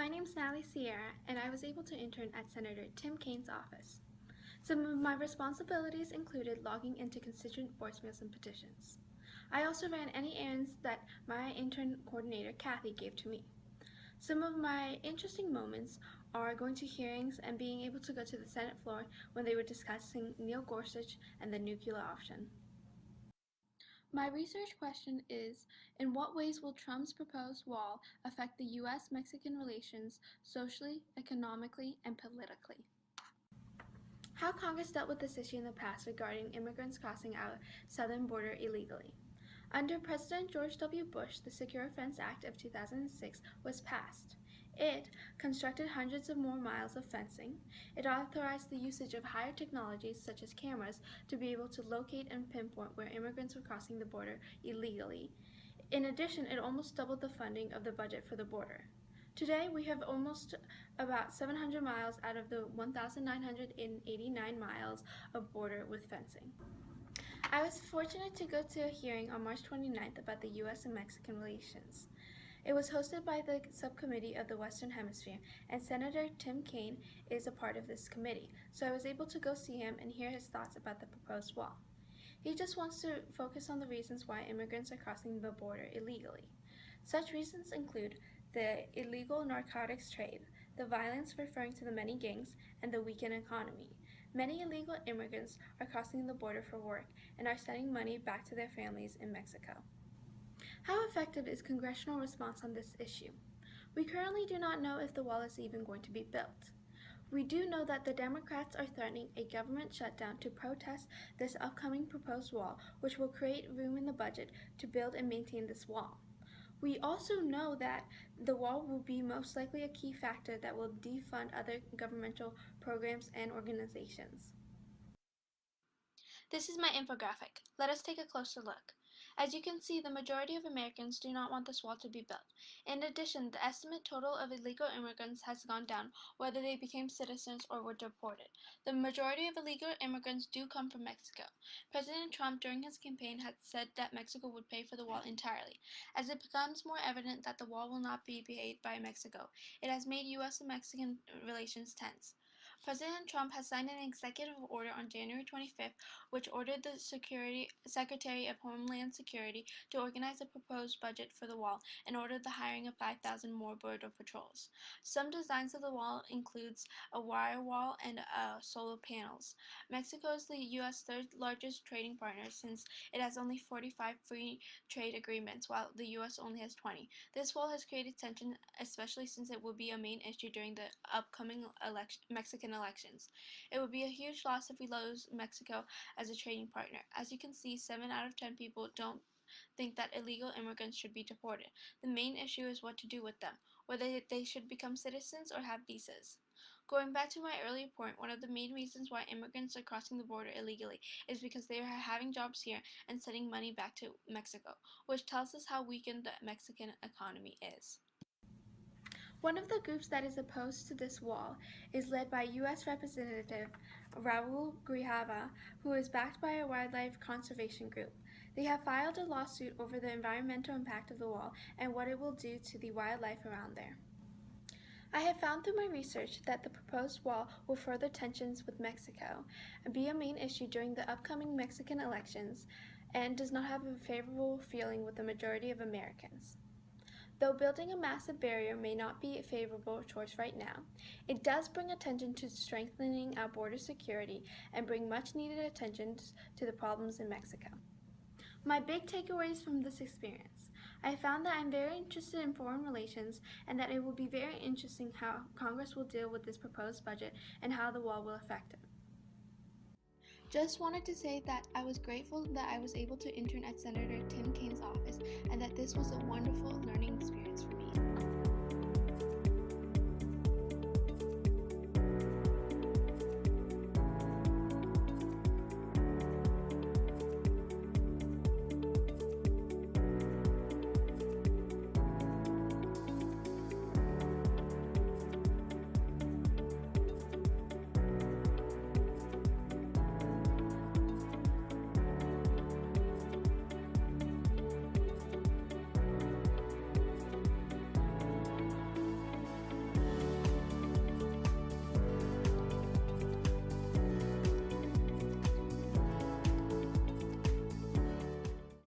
My name's Natalie, and I was able to intern at Senator Tim Kaine's office. Some of my responsibilities included logging into constituent voicemails and petitions. I also ran any errands that my intern coordinator, Kathy, gave to me. Some of my interesting moments are going to hearings and being able to go to the Senate floor when they were discussing Neil Gorsuch and the nuclear option. My research question is, in what ways will Trump's proposed wall affect the U.S.-Mexican relations socially, economically, and politically? How Congress dealt with this issue in the past regarding immigrants crossing our southern border illegally. Under President George W. Bush, the Secure Fence Act of 2006 was passed. It constructed hundreds of more miles of fencing. It authorized the usage of higher technologies such as cameras to be able to locate and pinpoint where immigrants were crossing the border illegally. In addition, it almost doubled the funding of the budget for the border. Today, we have almost about 700 miles out of the 1,989 miles of border with fencing. I was fortunate to go to a hearing on March 29th about the U.S. and Mexican relations. It was hosted by the Subcommittee of the Western Hemisphere, and Senator Tim Kaine is a part of this committee, so I was able to go see him and hear his thoughts about the proposed wall. He just wants to focus on the reasons why immigrants are crossing the border illegally. Such reasons include the illegal narcotics trade, the violence referring to the many gangs, and the weakened economy. Many illegal immigrants are crossing the border for work and are sending money back to their families in Mexico. How effective is congressional response on this issue? We currently do not know if the wall is even going to be built. We do know that the Democrats are threatening a government shutdown to protest this upcoming proposed wall, which will create room in the budget to build and maintain this wall. We also know that the wall will be most likely a key factor that will defund other governmental programs and organizations. This is my infographic. Let us take a closer look. As you can see, the majority of Americans do not want this wall to be built. In addition, the estimate total of illegal immigrants has gone down, whether they became citizens or were deported. The majority of illegal immigrants do come from Mexico. President Trump, during his campaign, had said that Mexico would pay for the wall entirely. As it becomes more evident that the wall will not be paid by Mexico, it has made U.S. and Mexican relations tense. President Trump has signed an executive order on January 25th, which ordered the Secretary of Homeland Security to organize a proposed budget for the wall and ordered the hiring of 5,000 more border patrols. Some designs of the wall includes a wire wall and solar panels. Mexico is the U.S. third largest trading partner since it has only 45 free trade agreements, while the U.S. only has 20. This wall has created tension, especially since it will be a main issue during the upcoming Mexican elections. It would be a huge loss if we lose Mexico as a trading partner. As you can see, 7 out of 10 people don't think that illegal immigrants should be deported. The main issue is what to do with them, whether they should become citizens or have visas. Going back to my earlier point, one of the main reasons why immigrants are crossing the border illegally is because they are having jobs here and sending money back to Mexico, which tells us how weakened the Mexican economy is. One of the groups that is opposed to this wall is led by U.S. Representative Raul Grijalva, who is backed by a wildlife conservation group. They have filed a lawsuit over the environmental impact of the wall and what it will do to the wildlife around there. I have found through my research that the proposed wall will further tensions with Mexico and be a main issue during the upcoming Mexican elections and does not have a favorable feeling with the majority of Americans. Though building a massive barrier may not be a favorable choice right now, it does bring attention to strengthening our border security and bring much needed attention to the problems in Mexico. My big takeaways from this experience. I found that I'm very interested in foreign relations and that it will be very interesting how Congress will deal with this proposed budget and how the wall will affect it. Just wanted to say that I was grateful that I was able to intern at Senator Tim Kaine's office and that this was a wonderful learning experience.